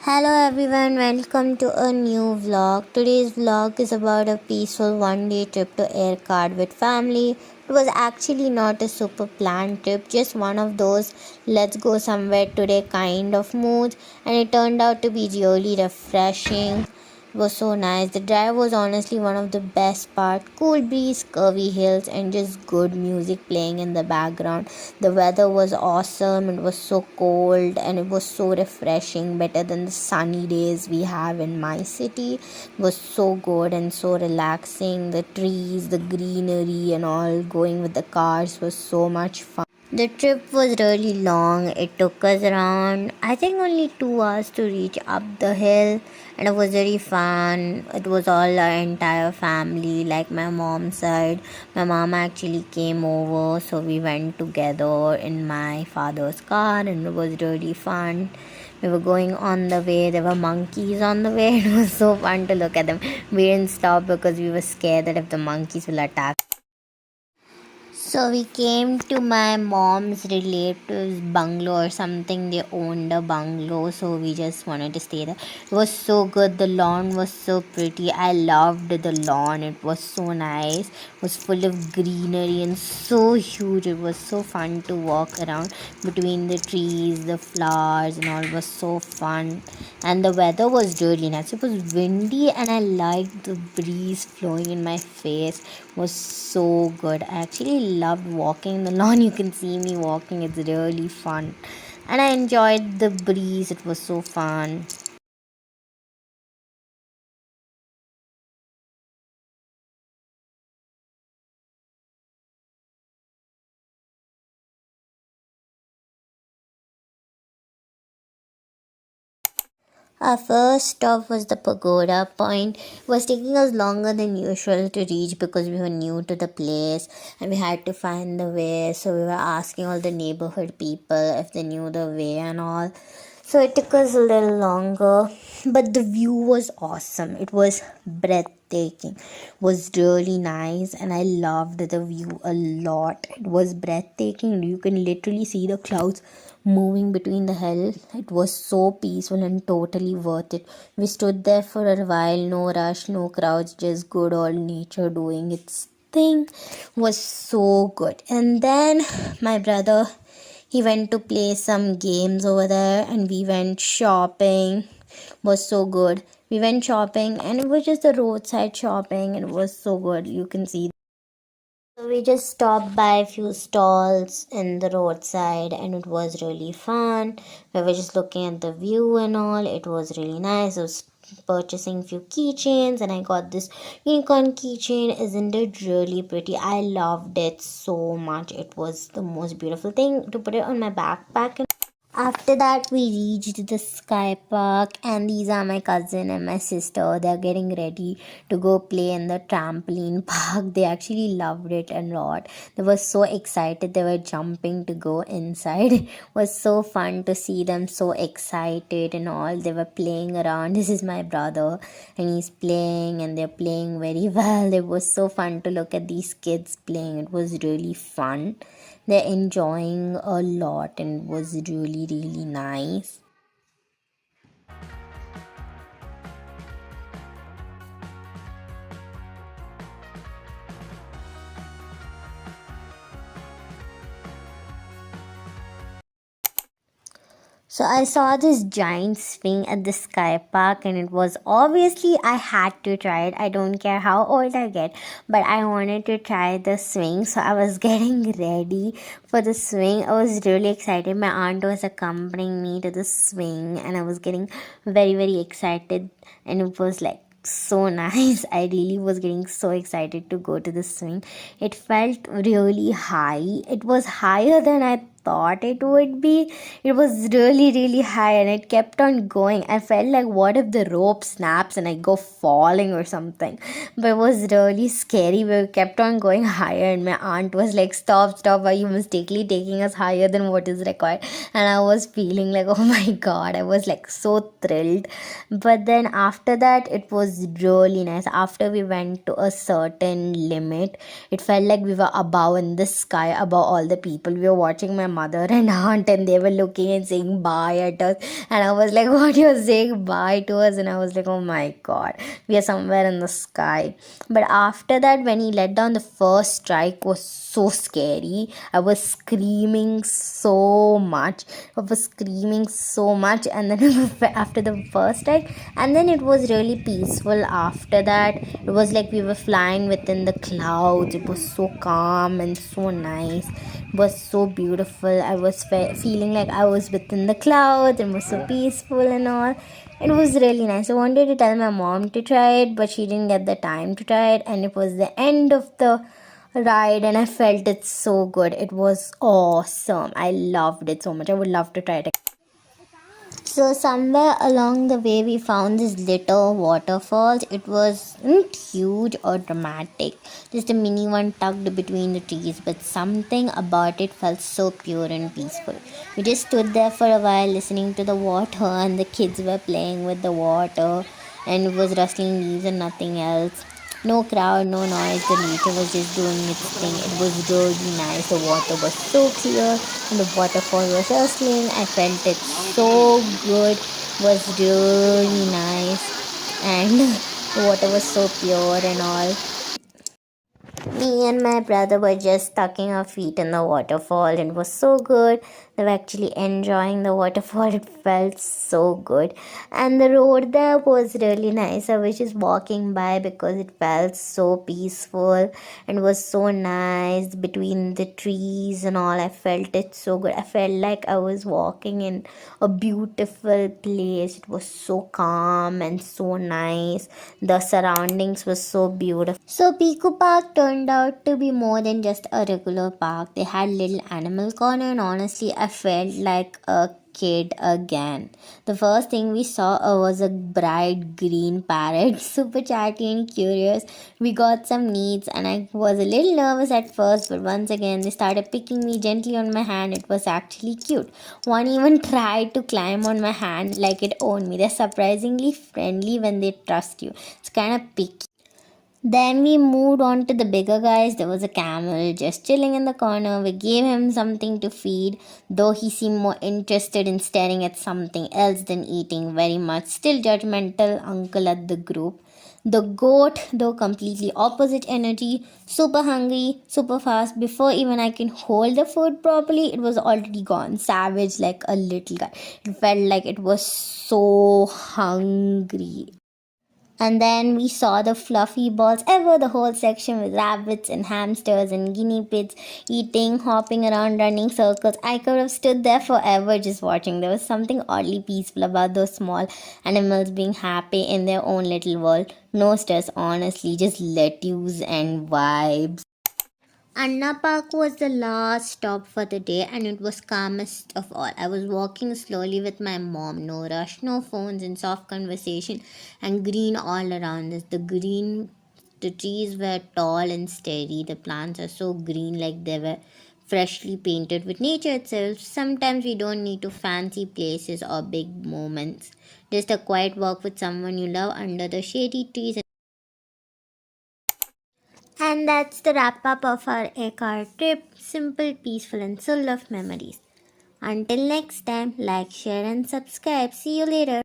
Hello everyone, welcome to a new vlog. Today's vlog is about a peaceful one-day trip to Yercaud with family. It was actually not a super planned trip, just one of those let's go somewhere today kind of moods, and it turned out to be really refreshing. It was so nice. The drive was honestly one of the best part. Cool breeze, curvy hills, and just good music playing in the background. The weather was awesome. It was so cold and it was so refreshing, better than the sunny days we have in my city. It was so good and so relaxing. The trees, the greenery, and all going with the cars was so much fun. The trip was really long. It took us around, I think, only 2 hours to reach up the hill, and it was very fun. It was all our entire family, like my mom's side. My mom actually came over, so we went together in my father's car, and it was really fun. We were going on the way, there were monkeys on the way. It was so fun to look at them. We didn't stop because we were scared that if the monkeys will attack. So we came to my mom's relative's bungalow or something. They owned a bungalow, so we just wanted to stay there. It was so good. The lawn was so pretty. I loved the lawn. It was so nice. It was full of greenery and so huge. It was so fun to walk around between the trees, the flowers, and all. It was so fun. And the weather was really nice. It was windy, and I liked the breeze flowing in my face. It was so good. I actually loved walking the lawn. You can see me walking. It's really fun. And I enjoyed the breeze. It was so fun. Our first stop was the pagoda point. It was taking us longer than usual to reach because we were new to the place and we had to find the way. So we were asking all the neighborhood people if they knew the way and all. So it took us a little longer, but the view was awesome. It was breathtaking. It was really nice, and I loved the view a lot. It was breathtaking. You can literally see the clouds moving between the hills. It was so peaceful and totally worth it. We stood there for a while, no rush, no crowds, just good old nature doing its thing. It was so good. And then my brother, he went to play some games over there, and we went shopping. It was so good. We went shopping, and it was just a roadside shopping, and it was so good. You can see. So we just stopped by a few stalls in the roadside, and it was really fun. We were just looking at the view and all. It was really nice. I was purchasing few keychains, and I got this unicorn keychain. Isn't it really pretty? I loved it so much. It was the most beautiful thing to put it on my backpack. After that, we reached the sky park, and these are my cousin and my sister. They're getting ready to go play in the trampoline park. They actually loved it a lot. They were so excited. They were jumping to go inside. It was so fun to see them so excited and all. They were playing around. This is my brother, and he's playing, and they're playing very well. It was so fun to look at these kids playing. It was really fun. They're enjoying a lot, and it was really, really nice. So I saw this giant swing at the sky park, and it was obviously I had to try it. I don't care how old I get, but I wanted to try the swing. So I was getting ready for the swing. I was really excited. My aunt was accompanying me to the swing, and I was getting very, very excited, and it was like so nice. I really was getting so excited to go to the swing. It felt really high. It was higher than I thought it would be. It was really, really high, and it kept on going. I felt like, what if the rope snaps and I go falling or something? But it was really scary. We kept on going higher, and my aunt was like, stop, stop, are you mistakenly taking us higher than what is required? And I was feeling like, oh my god, I was like so thrilled. But then after that, it was really nice. After we went to a certain limit, it felt like we were above in the sky, above all the people. We were watching my mother and aunt, and they were looking and saying bye at us. And I was like, what, you're saying bye to us? And I was like, oh my god, we are somewhere in the sky. But after that, when he let down, the first strike was so scary. I was screaming so much. I was screaming so much, and then after the first strike, and then it was really peaceful after that. It was like we were flying within the clouds. It was so calm and so nice. It was so beautiful. I was feeling like I was within the clouds and was so peaceful and all. It was really nice. I wanted to tell my mom to try it, but she didn't get the time to try it, and it was the end of the ride, and I felt it so good. It was awesome. I loved it so much. I would love to try it. So somewhere along the way we found this little waterfalls. It wasn't huge or dramatic, just a mini one tucked between the trees, but something about it felt so pure and peaceful. We just stood there for a while listening to the water, and the kids were playing with the water, and it was rustling leaves and nothing else. No crowd, no noise, the nature was just doing its thing. It was really nice. The water was so clear and the waterfall was rustling. I felt it so good. It was really nice. And the water was so pure and all. Me and my brother were just tucking our feet in the waterfall, and it was so good. They were actually enjoying the waterfall. It felt so good. And the road there was really nice. I was just walking by because it felt so peaceful and was so nice between the trees and all. I felt it so good. I felt like I was walking in a beautiful place. It was so calm and so nice. The surroundings were so beautiful. So Piku Park turned out to be more than just a regular park. They had little animal corner, and honestly I felt like a kid again. The first thing we saw was a bright green parrot, super chatty and curious. We got some needs, and I was a little nervous at first, but once again they started picking me gently on my hand. It was actually cute. One even tried to climb on my hand like it owned me. They're surprisingly friendly when they trust you. It's kind of picky. Then we moved on to the bigger guys. There was a camel just chilling in the corner. We gave him something to feed, though he seemed more interested in staring at something else than eating. Very much still judgmental uncle at the group. The goat, though completely opposite energy, super hungry, super fast. Before even I can hold the food properly, it was already gone. Savage like a little guy. It felt like it was so hungry. And then we saw the fluffy balls ever, the whole section with rabbits and hamsters and guinea pigs eating, hopping around, running circles. I could have stood there forever just watching. There was something oddly peaceful about those small animals being happy in their own little world. No stress, honestly, just lettuce and vibes. Anna Park was the last stop for the day, and it was calmest of all. I was walking slowly with my mom, no rush, no phones, and soft conversation, and green all around us. The trees were tall and steady. The plants are so green, like they were freshly painted with nature itself. Sometimes we don't need to fancy places or big moments. Just a quiet walk with someone you love under the shady trees. And that's the wrap up of our Yercaud trip. Simple, peaceful, and full of memories. Until next time, like, share, and subscribe. See you later.